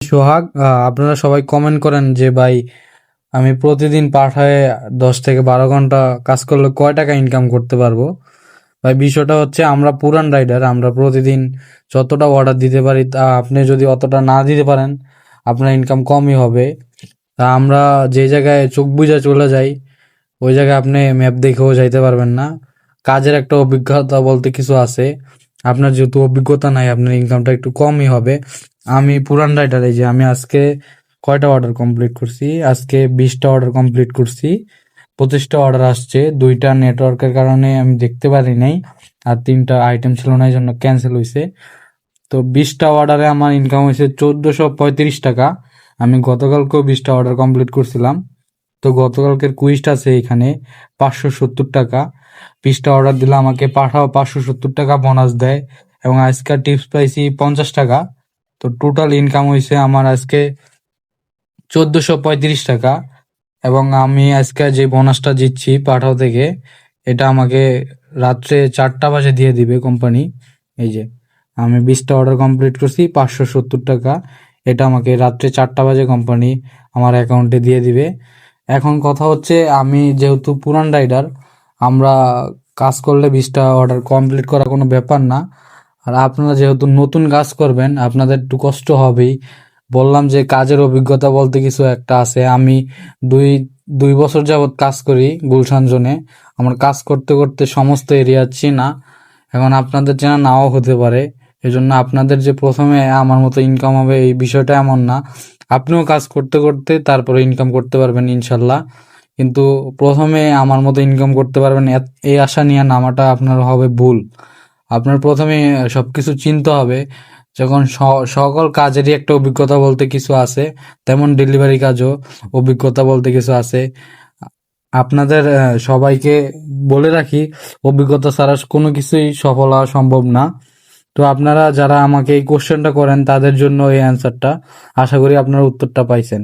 সোহাগ, আপনারা সবাই কমেন্ট করেন যে ভাই আমি প্রতিদিন পাঠায় 10 থেকে 12 ঘন্টা কাজ করলে কয় টাকা ইনকাম করতে পারবো। ভাই বিষয়টা হচ্ছে আমরা পুরান রাইডার, আমরা প্রতিদিন যতটা অর্ডার দিতে পারি তা আপনি যদি অতটা না দিতে পারেন আপনার ইনকাম কমই হবে। তা আমরা যে জায়গায় চোখ বুজে চলে যাই ওই জায়গায় আপনি ম্যাপ দেখেও যাইতে পারবেন না। কাজের একটা অভিজ্ঞতা বলতে কিছু আছে, আপনার যেহেতু অভিজ্ঞতা নাই আপনার ইনকামটা একটু কমই হবে। আমি পুরান রাইডার, এই যে আমি আজকে কয়টা অর্ডার কমপ্লিট করছি, আজকে 20টা অর্ডার কমপ্লিট করছি। 25টা অর্ডার আসছে, 2টা নেটওয়ার্কের কারণে আমি দেখতে পারি নাই, আর 3টা আইটেম ছিল না এই জন্য ক্যান্সেল হয়েছে। তো 20টা অর্ডারে আমার ইনকাম হয়েছে 1435 টাকা। আমি গতকালকেও 20টা অর্ডার কমপ্লিট করছিলাম। তো গতকালকের কুইজট আছে এখানে 570 টাকা। 20টা অর্ডার দিলে আমাকে পাঠাও 570 টাকা বোনাস দেয়, এবং আজকের টিপস পাইছি 50 টাকা। তো টোটাল ইনকাম হয়েছে আমার আজকে 1435 টাকা। এবং আমি আজকে যে বোনাসটা জিতছি পাঠাও থেকে, এটা আমাকে রাত্রে 4টা বাজে দিয়ে দিবে কোম্পানি। এই যে আমি 20টা অর্ডার কমপ্লিট করছি, 570 টাকা, এটা আমাকে রাত্রে 4টা বাজে কোম্পানি আমার অ্যাকাউন্টে দিয়ে দিবে। এখন কথা হচ্ছে আমি যেহেতু পুরান রাইডার, আমরা কাজ করলে 20টা অর্ডার কমপ্লিট করা কোনো ব্যাপার না। আর আপনারা যেহেতু নতুন কাজ করবেন আপনাদের একটু কষ্ট হবেই। বললাম যে কাজের অভিজ্ঞতা বলতে কিছু একটা আছে। আমি দুই দুই বছর যাবৎ কাজ করি গুলশান জোনে। আমার কাজ করতে করতে সমস্ত এরিয়া চিনা। এখন আপনাদের চেনা নাও হতে পারে, এজন্য আপনাদের যে প্রথমে আমার মতো ইনকাম হবে এই বিষয়টা এমন না। আপনিও কাজ করতে করতে তারপরে ইনকাম করতে পারবেন ইনশাল্লাহ। কিন্তু প্রথমে আমার মতো ইনকাম করতে পারবেন এই আশা নিয়ে নামাটা আপনার হবে ভুল। আপনার প্রথমে সবকিছু চিনতে হবে। যখন সকল কাজেরই একটা অভিজ্ঞতা বলতে কিছু আছে, তেমন ডেলিভারি কাজও অভিজ্ঞতা বলতে কিছু আছে। আপনাদের সবাইকে বলে রাখি, অভিজ্ঞতা ছাড়া কোনো কিছুই সফল হওয়া সম্ভব না। তো আপনারা যারা আমাকে এই কোশ্চেনটা করেন তাদের জন্য এই অ্যান্সারটা, আশা করি আপনারা উত্তরটা পাইছেন।